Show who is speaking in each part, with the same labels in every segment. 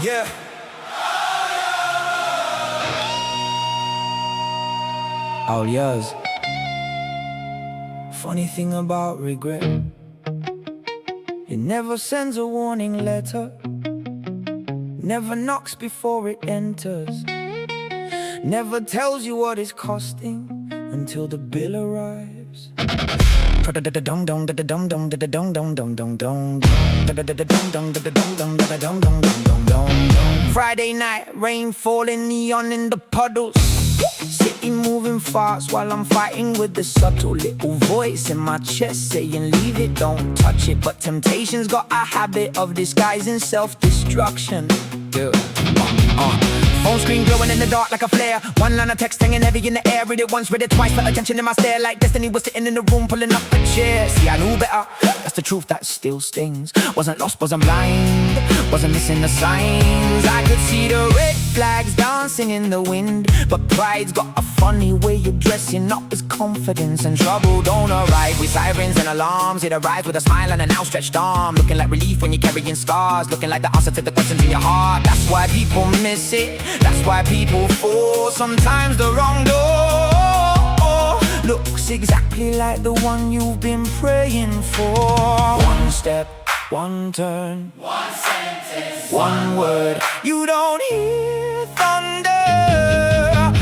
Speaker 1: Yeah. Al-Yaz. Funny thing about regret, it never sends a warning letter, never knocks before it enters, never tells you what it's costing until the bill arrives. Friday night, rain falling, neon in the puddles, city moving fast while I'm fighting with the subtle little voice in my chest saying leave it, don't touch it. But temptation's got a habit of disguising self-destruction. Phone screen glowing in the dark like a flare, one line of text hanging heavy in the air. Read it once, read it twice, put attention in my stare, like destiny was sitting in the room pulling up a chair. See, I knew better, that's the truth that still stings. Wasn't lost, wasn't blind, wasn't missing the signs. I could see the red flags dancing in the wind, but pride's got a funny way of dressing up as confidence, and trouble don't arrive with sirens and alarms. It arrives with a smile and an outstretched arm, looking like relief when you're carrying scars, looking like the answer to the questions in your heart. That's why people miss it, that's why people fall sometimes the wrong door. Looks exactly like the one you've been praying for. One step, one turn,
Speaker 2: one sentence,
Speaker 1: one word. You don't hear thunder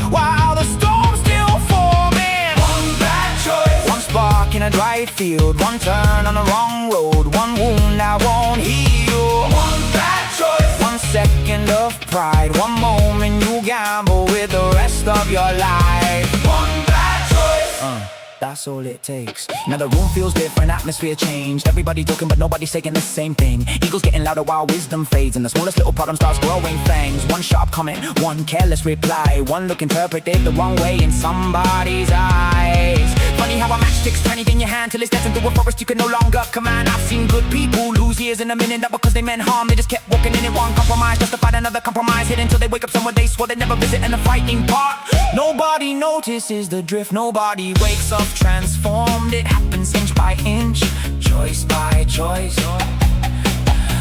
Speaker 1: while the storm's still forming.
Speaker 2: one bad choice,
Speaker 1: One spark in a dry field, one turn on the wrong road, one wound that won't heal.
Speaker 2: one bad choice,
Speaker 1: One second of pride, one moment you gamble with the rest of your life.
Speaker 2: one bad choice.
Speaker 1: That's all it takes. Now the room feels different, atmosphere changed. Everybody talking but nobody's saying the same thing. Ego's getting louder while wisdom fades, and the smallest little problem starts growing fangs. One sharp comment, one careless reply, one look interpreted the wrong way in somebody's eyes. Funny how a matchstick's turning in your hand till it's death into a forest you can no longer command. I've seen good people lose years in a minute, not because they meant harm, they just kept walking in it. One compromise justified another compromise, hid until they wake up somewhere they swore they'd never visit, and the fighting part. Nobody notices the drift, nobody wakes up transformed. It happens inch by inch, choice by choice,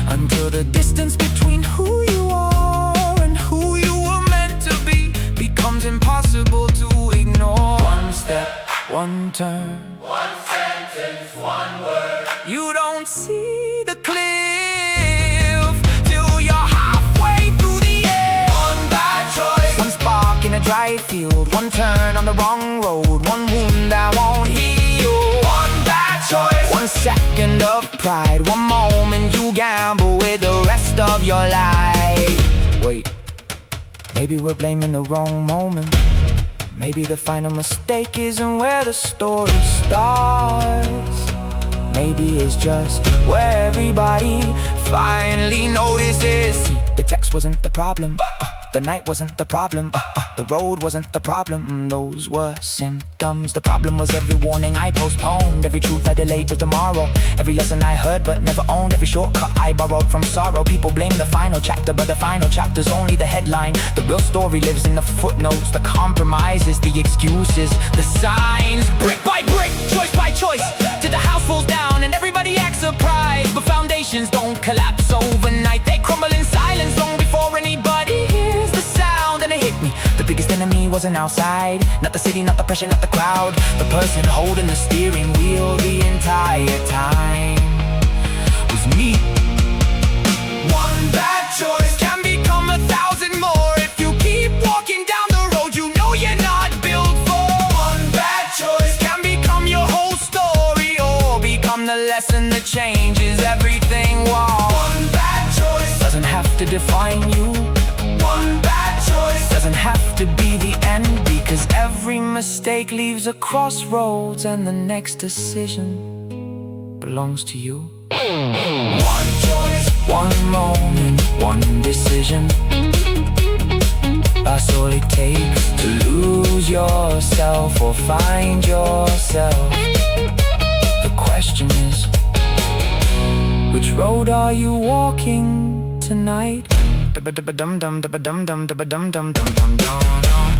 Speaker 1: until the distance between who you are and who you were meant to be becomes impossible to ignore. One step, one turn,
Speaker 2: One sentence, one word.
Speaker 1: you don't see the cliff till you're halfway through the air.
Speaker 2: One bad choice,
Speaker 1: One spark in a dry field, one turn on the wrong road, one wound that won't heal.
Speaker 2: one bad choice,
Speaker 1: One second of pride, one moment you gamble with the rest of your life. Wait, maybe we're blaming the wrong moment. Maybe the final mistake isn't where the story starts. Maybe it's just where everybody finally notices. See, the text wasn't the problem, the night wasn't the problem, the road wasn't the problem. Those were symptoms. The problem was every warning I postponed, every truth I delayed till tomorrow, every lesson I heard but never owned, every shortcut I borrowed from sorrow. People blame the final chapter, but the final chapter's only the headline. The real story lives in the footnotes, the compromises, the excuses, the signs. Brick by brick, choice by choice, till the house falls down and everybody acts surprised. But foundations don't collapse overnight, they crumble in silence long before anybody hears the sound. And it hit me, the biggest enemy wasn't outside, not the city, not the pressure, not the crowd. The person holding the steering wheel the entire time was me.
Speaker 2: one bad choice,
Speaker 1: Can become 1,000 more if you keep walking down the road you know you're not built for.
Speaker 2: one bad choice,
Speaker 1: Can become your whole story, or become the lesson that changes everything. Wow.
Speaker 2: one bad choice,
Speaker 1: Doesn't have to define you,
Speaker 2: one bad choice,
Speaker 1: doesn't have to be the end, because every mistake leaves a crossroads, and the next decision belongs to you.
Speaker 2: one choice,
Speaker 1: One moment, one decision, that's all it takes to lose yourself or find yourself. The question is, which road are you walking tonight? Dum dum dum dum dum dum dum dum dum dum dum.